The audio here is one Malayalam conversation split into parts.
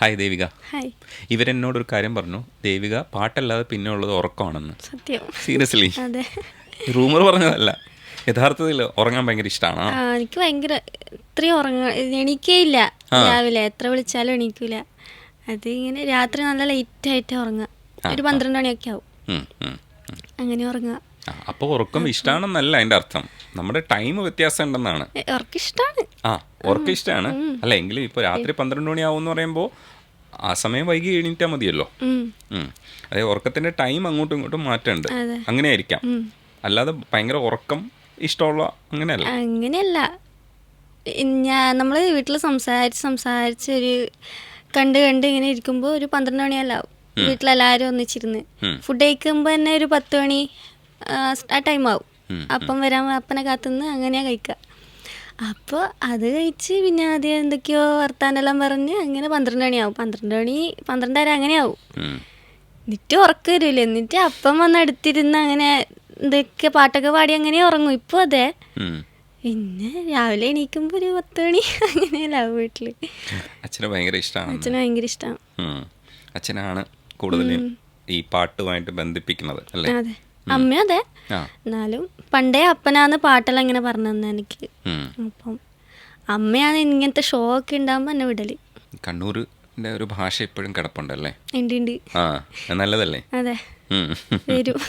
ഹായ് ദേവിക. ഹായ്. ഇവരെന്നോടൊരു കാര്യം പറഞ്ഞു, ദേവിക പാട്ടല്ലാതെ പിന്നെ ഉള്ളത് ഉറക്കമാണെന്ന്. സത്യം. സീരിയസ്ലി? അതെ. റൂമർ പറഞ്ഞതല്ല, യഥാർത്ഥത്തിൽ ഉറങ്ങാൻ ഭയങ്കര ഇഷ്ടമാണോ? എനിക്ക് ഭയങ്കര ഇത്രയും എണീക്കേ ഇല്ല. രാവിലെ എത്ര വിളിച്ചാലും എണീക്കൂല. അത് ഇങ്ങനെ രാത്രി നല്ല ലേറ്റ് ആയിട്ട് ഉറങ്ങുക. ഒരു 12 മണിയൊക്കെ ആവും അങ്ങനെ ഉറങ്ങുക. അപ്പോൾ ഉറക്കം ഇഷ്ടമാണെന്നല്ല അതിൻ്റെ അർത്ഥം, നമ്മുടെ ടൈം വ്യത്യാസം ഉണ്ടെന്നാണ്. ഉറക്കം ഇഷ്ടമാണ്. ഉറക്കം ഇഷ്ടമാണ്. അല്ല എങ്കിലും ഇപ്പോൾ രാത്രി 12 മണിയാവും എന്ന് പറയുമ്പോൾ ആ സമയം വൈകി എണീറ്റാൽ മതിയല്ലോ. അതായത് ഉറക്കത്തിൻ്റെ ടൈം അങ്ങോട്ടും ഇങ്ങോട്ടും മാറ്റമുണ്ട്. അങ്ങനെ ആയിരിക്കാം, അല്ലാതെ ഭയങ്കര ഉറക്കം ഇഷ്ടമുള്ള അങ്ങനെയല്ല. നമ്മൾ വീട്ടിൽ സംസാരിച്ച് ഒരു കണ്ട് ഇങ്ങനെ ഇരിക്കുമ്പോൾ ഒരു 12 മണിയെല്ലാം വീട്ടിലെല്ലാവരും ഒന്നിച്ചിരുന്ന് ഫുഡ് കഴിക്കുമ്പോൾ തന്നെ ഒരു 10 മണി ആ ടൈം ആവും. അപ്പം വരാൻ അപ്പനെ കാത്തുനിന്ന് അങ്ങനെയാണ് കഴിക്കുക. അപ്പോൾ അത് കഴിച്ച് പിന്നെ ആദ്യം എന്തൊക്കെയോ വർത്താനെല്ലാം പറഞ്ഞ് അങ്ങനെ 12 മണിയാവും. 12:30 അങ്ങനെയാവും. എന്നിട്ട് ഉറക്കം വരില്ല. എന്നിട്ട് അപ്പം വന്ന് അടുത്തിരുന്ന് അങ്ങനെ എന്തൊക്കെ പാട്ടൊക്കെ പാടി അങ്ങനെ ഉറങ്ങും. ഇപ്പോൾ അതെ. പിന്നെ രാവിലെ എണീക്കുമ്പോൾ ഒരു 10 മണി അങ്ങനെയല്ല വീട്ടിൽ. അച്ഛന് ഭയങ്കര ഇഷ്ടമാണ്. അച്ഛനാണ് കൂടുതലും ഈ പാട്ടുമായിട്ട് ബന്ധിപ്പിക്കുന്നത് അല്ലേ? അതെ. അമ്മ അതെ. എന്നാലും പണ്ടേ അപ്പനാന്ന് പാട്ടെല്ലാം ഇങ്ങനെ പറഞ്ഞു തന്നെ എനിക്ക്. അപ്പം അമ്മയാണ് ഇങ്ങനത്തെ ഷോ ഒക്കെ ഉണ്ടാകുമ്പോൾ എന്നെ വിടല്. കണ്ണൂരിന്റെ ഒരു ഭാഷ ഇപ്പോഴും കിടപ്പുണ്ടല്ലേ? ഉണ്ട്. നല്ലതല്ലേ? അതെ. വരും.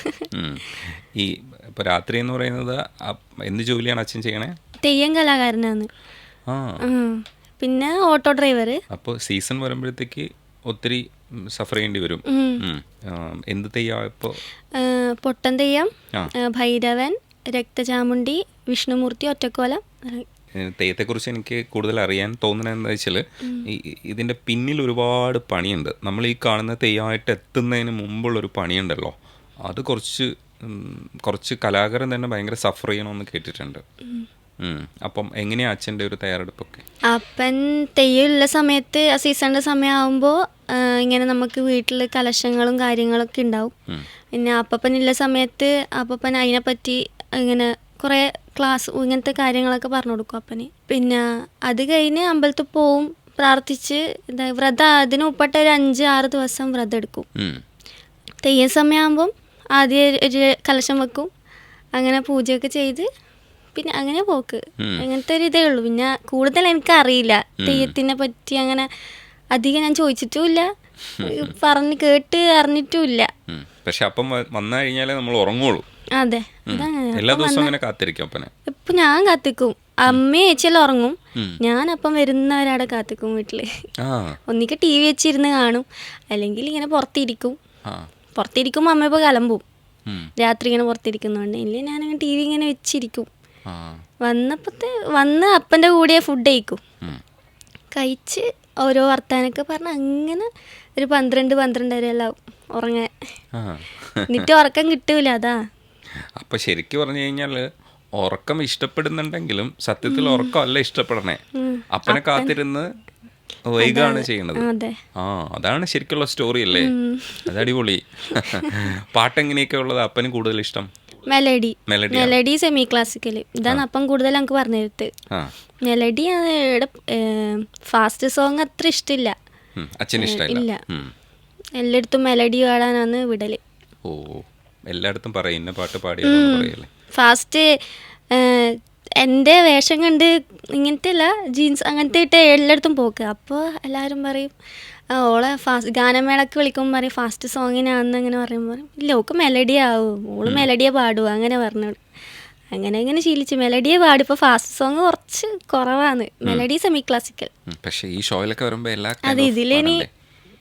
ഈ ഇപ്പൊ രാത്രി എന്ന് പറയുന്നത് എന്ത് ജോലിയാണ് അച്ഛൻ ചെയ്യണേ? തെയ്യം കലാകാരനാണ്. പിന്നെ ഓട്ടോ ഡ്രൈവർ. അപ്പോൾ സീസൺ വരുമ്പോഴത്തേക്ക് ഒത്തിരി സഫർ ചെയ്യേണ്ടി വരും. എന്ത് തെയ്യം ഇപ്പോൾ? പൊട്ടൻ തെയ്യം, ഭൈരവൻ, രക്തചാമുണ്ടി, വിഷ്ണുമൂർത്തി, ഒറ്റക്കോലം. തെയ്യത്തെക്കുറിച്ച് എനിക്ക് കൂടുതൽ അറിയാൻ തോന്നുന്നത് എന്താ വെച്ചാൽ, ഇതിൻ്റെ പിന്നിൽ ഒരുപാട് പണിയുണ്ട്. നമ്മൾ ഈ കാണുന്ന തെയ്യമായിട്ട് എത്തുന്നതിന് മുമ്പുള്ളൊരു പണിയുണ്ടല്ലോ, അത് കുറച്ച് കലാകാരൻ തന്നെ ഭയങ്കര സഫർ ചെയ്യണമെന്ന് കേട്ടിട്ടുണ്ട്. അപ്പം എങ്ങനെയാണ് അച്ഛൻ്റെ ഒരു തയ്യാറെടുപ്പൊക്കെ? അപ്പൻ തെയ്യമുള്ള സമയത്ത് സീസണിൻ്റെ സമയമാകുമ്പോൾ ഇങ്ങനെ നമുക്ക് വീട്ടിൽ കലശങ്ങളും കാര്യങ്ങളൊക്കെ ഉണ്ടാവും. പിന്നെ അപ്പപ്പനുള്ള സമയത്ത് അപ്പപ്പൻ അതിനെപ്പറ്റി ഇങ്ങനെ കുറേ ക്ലാസ് ഇങ്ങനത്തെ കാര്യങ്ങളൊക്കെ പറഞ്ഞു കൊടുക്കും അപ്പന്. പിന്നെ അത് കഴിഞ്ഞ് അമ്പലത്തിൽ പോവും, പ്രാർത്ഥിച്ച് വ്രതം അതിന് ഉൾപ്പെട്ട ഒരു 5-6 ദിവസം വ്രതം എടുക്കും. തെയ്യ സമയമാകുമ്പം ആദ്യം ഒരു കലശം വെക്കും, അങ്ങനെ പൂജയൊക്കെ ചെയ്ത് പിന്നെ അങ്ങനെ പോക്ക്. അങ്ങനത്തെ ഒരു ഇതേ ഉള്ളൂ. പിന്നെ കൂടുതൽ എനിക്കറിയില്ല തെയ്യത്തിനെ പറ്റി. അങ്ങനെ അധികം ഞാൻ ചോദിച്ചിട്ടുമില്ല, പറഞ്ഞ് കേട്ട് അറിഞ്ഞിട്ടുമില്ല. പക്ഷെ അപ്പം വന്നു കഴിഞ്ഞാലേ നമ്മൾ ഉറങ്ങുള്ളൂ. അതെ. എല്ലാ ദിവസവും അങ്ങനെ കാത്തിരിക്കും അപ്പനെ? ഇപ്പൊ ഞാൻ കാത്തിക്കും. അമ്മ ചേച്ചിയെല്ലാം ഉറങ്ങും, ഞാൻ അപ്പം വരുന്നവരവിടെ കാത്തിക്കും വീട്ടില്. ഒന്നിക്ക് TV വെച്ചിരുന്ന് കാണും, അല്ലെങ്കിൽ ഇങ്ങനെ പുറത്തിരിക്കുമ്പോൾ അമ്മ ഇപ്പോൾ കലമ്പും. രാത്രി ഇങ്ങനെ പുറത്തിരിക്കുന്നതുകൊണ്ട് ഇല്ലേ ഞാനങ്ങനെ TV ഇങ്ങനെ വെച്ചിരിക്കും. വന്ന് അപ്പൻ്റെ കൂടെ ഫുഡ് കഴിക്കും. കഴിച്ച് ഓരോ വർത്താനൊക്കെ പറഞ്ഞ് അങ്ങനെ ഒരു 12-12:30 എല്ലാം ഉറങ്ങാൻ. എന്നിട്ട് ഉറക്കം കിട്ടൂല. അതാ. അപ്പൊ ശരിക്കും പറഞ്ഞു കഴിഞ്ഞാൽ ഉറക്കം ഇഷ്ടപ്പെടുന്നുണ്ടെങ്കിലും സത്യത്തിൽ ഉറക്കമല്ല ഇഷ്ടപ്പെടണേ, അപ്പനെ കാത്തിരുന്ന് വൈകാണ് ചെയ്യണത്. അതാണ് ശരിക്കുള്ള സ്റ്റോറി അല്ലേ? അത് അടിപൊളി. പാട്ടെങ്ങനെയൊക്കെ ഉള്ളത് അപ്പന് കൂടുതൽ ഇഷ്ടം? Melody semi classical. ഇതാണ് അപ്പം കൂടുതൽ നമുക്ക് പറഞ്ഞു തരുത്ത്. മെലഡി ഫാസ്റ്റ് സോങ് അത്ര ഇഷ്ടമില്ല. ഇല്ല, എല്ലായിടത്തും മെലഡി പാടാനാണ് വിടല്. എല്ലായിടത്തും പറയുന്ന പാട്ട് പാടിയല്ലേ? ഫാസ്റ്റ് എൻ്റെ വേഷം കണ്ട് ഇങ്ങനത്തെ അല്ല, ജീൻസ് അങ്ങനത്തെ ഇട്ട് എല്ലായിടത്തും പോക്ക്. അപ്പോൾ എല്ലാവരും പറയും ഓളെ ഫാസ്റ്റ് ഗാനമേളക്ക് വിളിക്കുമ്പോൾ പറയും ഫാസ്റ്റ് സോങ്ങിനാണെന്ന്. അങ്ങനെ പറയുമ്പോൾ പറയും ഇല്ല, ഓൾക്ക് മെലഡി ആവും, ഓള് മെലഡിയെ പാടുക അങ്ങനെ പറഞ്ഞു. അങ്ങനെ ശീലിച്ച് മെലഡിയെ പാടും. ഇപ്പോൾ ഫാസ്റ്റ് സോങ് കുറച്ച് കുറവാണ്. Melody semi classical. പക്ഷേ ഈ ഷോയിലൊക്കെ വരുമ്പോൾ അതെ, ഇതിലിനി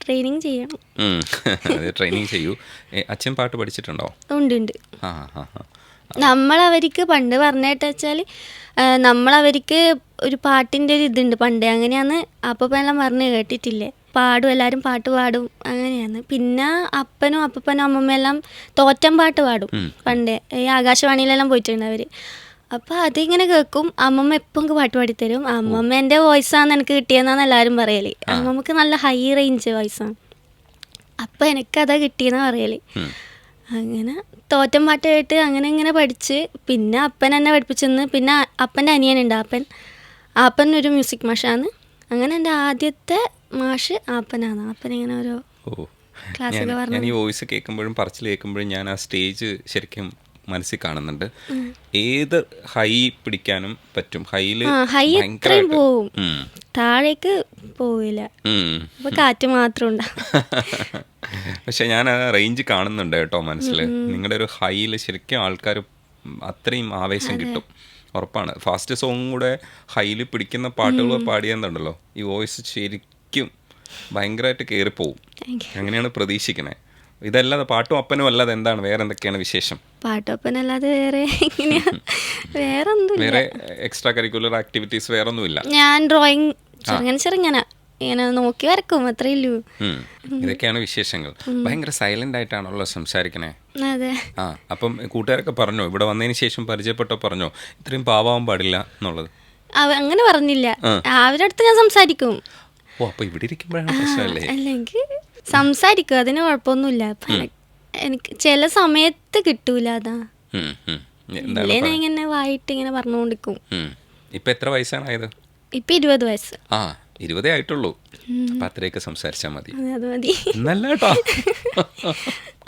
ട്രെയിനിങ് ചെയ്യണം. ട്രെയിനിങ് ചെയ്യൂ. അച്ഛൻ പാട്ട് പഠിച്ചിട്ടുണ്ടോ? ഉണ്ട്. നമ്മളവർക്ക് പണ്ട് പറഞ്ഞിട്ട് വെച്ചാൽ നമ്മളവർക്ക് ഒരു പാട്ടിൻ്റെ ഒരു ഇതുണ്ട് പണ്ടേ, അങ്ങനെയാന്ന് അപ്പം എല്ലാം പറഞ്ഞ് കേട്ടിട്ടില്ലേ? പാടും, എല്ലാവരും പാട്ട് പാടും, അങ്ങനെയാണ്. പിന്നെ അപ്പനും അമ്മമ്മയെല്ലാം തോറ്റം പാട്ട് പാടും പണ്ടേ. ഈ ആകാശവാണിയിലെല്ലാം പോയിട്ടുണ്ട് അവർ. അപ്പോൾ അതിങ്ങനെ കേൾക്കും. അമ്മമ്മ എപ്പം പാട്ട് പാടിത്തരും. അമ്മമ്മേൻ്റെ വോയിസാണ് എനിക്ക് കിട്ടിയെന്നാണ് എല്ലാവരും പറയല്. അമ്മമ്മക്ക് നല്ല ഹൈ റേഞ്ച് വോയിസാണ്. അപ്പം എനിക്കതാ കിട്ടിയെന്നാണ് പറയല്. അങ്ങനെ തോറ്റം പാട്ട് കേട്ട് അങ്ങനെ പഠിച്ച് പിന്നെ അപ്പൻ എന്നെ പഠിപ്പിച്ചെന്ന്. പിന്നെ അപ്പൻ്റെ അനിയനുണ്ട്, അപ്പൻ ഒരു മ്യൂസിക് മാഷാണ്. അങ്ങനെ എൻ്റെ ആദ്യത്തെ മാഷ് ആപ്പനാണ്. ആപ്പൻ ഇങ്ങനെ ഓരോ ഓ, ക്ലാസ്സൊക്കെ ഞാൻ പറഞ്ഞു. ഈ വോയിസ് കേൾക്കുമ്പോഴും പറച്ചിൽ കേൾക്കുമ്പോഴും ഞാൻ ആ സ്റ്റേജ് ശരിക്കും മനസ്സിൽ കാണുന്നുണ്ട്. ഏത് ഹൈ പിടിക്കാനും പറ്റും. ഹൈയിൽ ഹൈ എത്രയും പോവും, ഉം. താഴേക്ക് പോവില്ല. ഉം. അപ്പൊ കാറ്റ് മാത്രം ഉണ്ടാവും. പക്ഷെ ഞാൻ ആ റേഞ്ച് കാണുന്നുണ്ട് കേട്ടോ മനസ്സിൽ. നിങ്ങളുടെ ഒരു ഹൈയിൽ ശരിക്കും ആൾക്കാർ അത്രയും ആവേശം കിട്ടും, ഉറപ്പാണ്. ഫാസ്റ്റ് സോങ്ങും കൂടെ ഹൈയിൽ പിടിക്കുന്ന പാട്ടുകൾ പാടിയെന്നുണ്ടല്ലോ, ഈ വോയിസ് ശരിക്കും ഭയങ്കരമായിട്ട് കയറിപ്പോവും. Thank you. അങ്ങനെയാണ് പ്രതീക്ഷിക്കണേ. ഇതല്ലാതെ പാട്ടും അപ്പനും അല്ലാതെ എന്താണ് വേറെ എന്തൊക്കെയാണ് വിശേഷം? പാട്ടൊപ്പനല്ലാതെ വേറെ എങ്ങനെയാ, വേറെ ഒന്നുമില്ല. വേറെ എക്സ്ട്രാ കരിക്കുലർ ആക്ടിവിറ്റീസ് വേറെ ഒന്നുമില്ല? ഞാൻ ഡ്രോയിങ് ചെറുങ്ങനെ ഇങ്ങനെ നോക്കി വരക്കും, അത്രേ ഉള്ളൂ. ഇതൊക്കെയാണ് വിശേഷങ്ങൾ. ഭയങ്കര സൈലന്റ് ആയിട്ടാണല്ലോ സംസാരിക്കണേ. അതെ. ആ, അപ്പം കൂട്ടുകാരൊക്കെ പറഞ്ഞോ, ഇവിടെ വന്നതിന് ശേഷം പരിചയപ്പെട്ടോ പറഞ്ഞോ ഇത്രയും പാവാൻ പാടില്ല എന്നുള്ളത്? അങ്ങനെ പറഞ്ഞില്ല. അവരുടെ അടുത്ത് ഞാൻ സംസാരിക്കും. ഓ, അപ്പൊ ഇവിടെ ഇരിക്കുമ്പോഴാണ് പ്രശ്നമല്ലേ? അല്ലെങ്കിൽ സംസാരിക്കും, അതിന് കുഴപ്പമൊന്നുമില്ല. എനിക്ക് ചില സമയത്ത് കിട്ടൂല, അതാ. ഇല്ലേ ഞാൻ ഇങ്ങനെ വായിട്ട് ഇങ്ങനെ പറഞ്ഞുകൊണ്ടിരിക്കും. ഇപ്പൊ എത്ര വയസ്സാണായത്? ഇപ്പൊ 20 വയസ്സ്. ആ, 20 ആയിട്ടുള്ളൂ. അപ്പൊ അത്രയൊക്കെ സംസാരിച്ചാൽ മതി. അത് മതി. എന്നല്ല കേട്ടോ,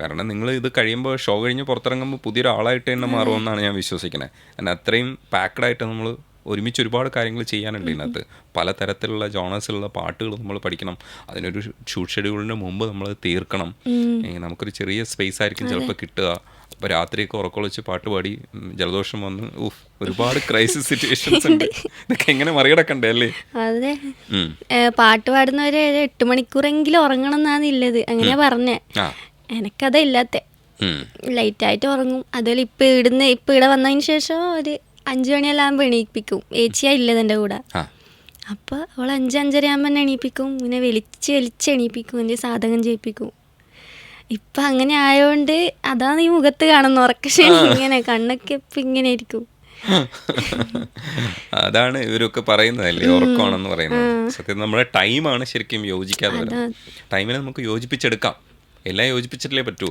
കാരണം നിങ്ങൾ ഇത് കഴിയുമ്പോൾ, ഷോ കഴിഞ്ഞ് പുറത്തിറങ്ങുമ്പോൾ പുതിയൊരാളായിട്ട് തന്നെ മാറുമെന്നാണ് ഞാൻ വിശ്വസിക്കുന്നത്. കാരണം അത്രയും പാക്ഡായിട്ട് നമ്മൾ ഒരുമിച്ച് ഒരുപാട് കാര്യങ്ങൾ ചെയ്യാനുണ്ട് ഇതിനകത്ത്. പലതരത്തിലുള്ള ജോണേഴ്സിലുള്ള പാട്ടുകൾ നമ്മൾ പഠിക്കണം. അതിനൊരു ഷൂട്ട് ഷെഡ്യൂളിന് മുമ്പ് നമ്മൾ തീർക്കണം. നമുക്കൊരു ചെറിയ സ്പേസ് ആയിരിക്കും ചിലപ്പോൾ കിട്ടുക. അപ്പോൾ രാത്രിയൊക്കെ ഉറക്കൊളിച്ച് പാട്ട് പാടി ജലദോഷം വന്ന് ഒരുപാട് ക്രൈസിസ് സിറ്റുവേഷൻസ് ഉണ്ട്. ഇതൊക്കെ എങ്ങനെ മറികടക്കണ്ടേ അല്ലേ? അതെ. പാട്ട് പാടുന്നവര് 8 മണിക്കൂറെങ്കിലും ഉറങ്ങണം എന്നാണ് ഇല്ലത്, അങ്ങനെയാ പറഞ്ഞേ. എനക്കതാ ഇല്ലാത്ത, ലൈറ്റായിട്ട് ഉറങ്ങും. അതുപോലെ ഇപ്പൊ ഇവിടെ വന്നതിന് ശേഷം ഒരു 5 മണിയെല്ലാം ആകുമ്പോൾ എണീപ്പിക്കും. ഏച്ചിയാ ഇല്ലത് എൻ്റെ കൂടെ. അപ്പോൾ അവൾ 5-5:30 ആകുമ്പോൾ തന്നെ എണീപ്പിക്കും. ഇങ്ങനെ വലിച്ച് എണീപ്പിക്കും, എൻ്റെ സാധകം ചെയ്യിപ്പിക്കും. ഇപ്പം അങ്ങനെ ആയതുകൊണ്ട് അതാണ് ഈ മുഖത്ത് കാണുന്ന ഉറക്കക്ഷീണം. ഇങ്ങനെ കണ്ണൊക്കെ ഇപ്പം ഇങ്ങനെ ഇരിക്കും. അതാണ് ഇവരൊക്കെ പറയുന്നതല്ലേ ഉറക്കമാണെന്ന് പറയുന്നത്. സത്യം നമ്മുടെ ടൈമാണ് ശരിക്കും യോജിക്കാതെ വരുന്നത്. ടൈമിനെ നമുക്ക് യോജിപ്പിച്ചെടുക്കാം, എല്ലാം യോജിപ്പിച്ചിട്ടല്ലേ പറ്റൂ.